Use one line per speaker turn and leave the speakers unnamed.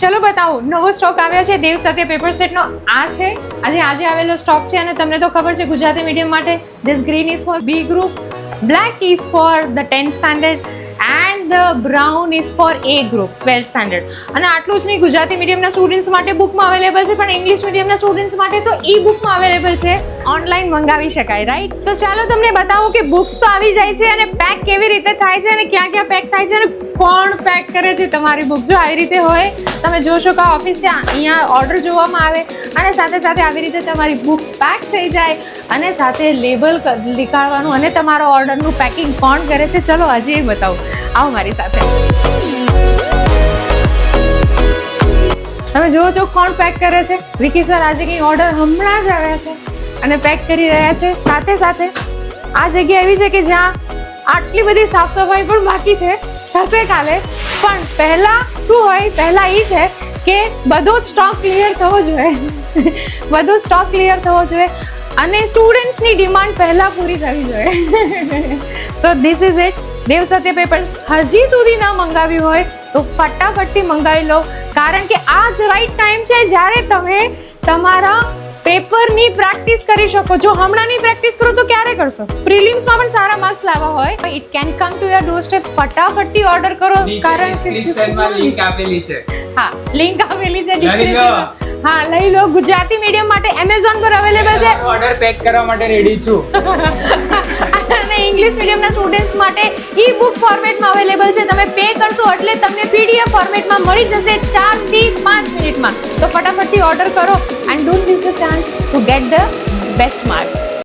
ચલો બતાવો, નવો સ્ટોક આવ્યો છે દેવ સત્ય પેપર સેટનો. આ છે આજે આવેલો સ્ટોક છે અને તમને તો ખબર છે ગુજરાતી મીડિયમ માટે this green is for B group, black is for the 10th standard and the brown is for A group 12th standard. અને આટલું જ નહીં, ગુજરાતી મીડિયમના સ્ટુડન્ટ્સ માટે બુકમાં અવેલેબલ છે, પણ ઇંગ્લિશ મીડિયમના સ્ટુડન્ટ્સ માટે તો ઈ બુકમાં અવેલેબલ છે, ઓનલાઈન મંગાવી શકાય, રાઈટ? તો ચાલો તમને બતાવું કે બુક્સ તો આવી જાય છે અને પેક કેવી રીતે થાય છે અને ક્યાં ક્યાં પેક થાય છે અને કોણ પેક કરે છે તમારી બુક. જો આવી રીતે હોય, તમે જોશો કે ઓફિસ છે, અહીંયા ઓર્ડર જોવામાં આવે અને સાથે સાથે આવી રીતે તમારી બુક પેક થઈ જાય અને સાથે લેબલ નીકાળવાનું અને તમારો ઓર્ડરનું પેકિંગ કોણ કરે છે, ચલો આજે એ બતાવું. આવો મારી સાથે. તમે જુઓ છો કોણ પેક કરે છે. વિકી સર આજે કંઈ ઓર્ડર હમણાં જ આવ્યા છે અને પેક કરી રહ્યા છે. સાથે સાથે આ જગ્યા એવી છે કે જ્યાં આટલી બધી સાફ સફાઈ પણ બાકી છે, થશે કાલે. પણ પહેલા શું હોય, પહેલા એ છે કે બધો જ સ્ટોક ક્લિયર થવો જોઈએ. બધો સ્ટોક ક્લિયર થવો જોઈએ અને સ્ટુડન્ટ્સની ડિમાન્ડ પહેલા પૂરી થવી જોઈએ. So this is it. Dev Satya paper હજી સુધી ન મંગાવ્યું હોય તો ફટાફટથી મંગાવી લો, કારણ કે આ જ રાઈટ ટાઈમ છે જ્યારે તમે તમારા પેપરની પ્રેક્ટિસ કરી શકો. જો હમણાંની પ્રેક્ટિસ કરો તો ક્યારે કરશો? પ્રિલિમ્સમાં પણ સારા માર્ક્સ લાવવા હોય, it can come to your door step. ફટાફટથી ઓર્ડર કરો, કારણ
ડિસ્ક્રિપ્શનમાં લિંક આપેલી છે.
હા, લિંક આપેલી છે ડિસ્ક્રિપ્શનમાં. હા, લઈ લો. ગુજરાતી મીડિયમ માટે Amazon પર અવેલેબલ છે.
ઓર્ડર પેક કરવા માટે રેડી છું.
અને ઇંગ્લિશ મીડિયમના સ્ટુડન્ટ્સ માટે ઈ બુક ફોર્મેટમાં અવેલેબલ છે. તમે પે કરશો એટલે તમને PDF ફોર્મેટમાં મળી જશે 4 થી 5 મિનિટમાં. તો ફટાફટથી ઓર્ડર કરો and don't miss the chance two get the best marks.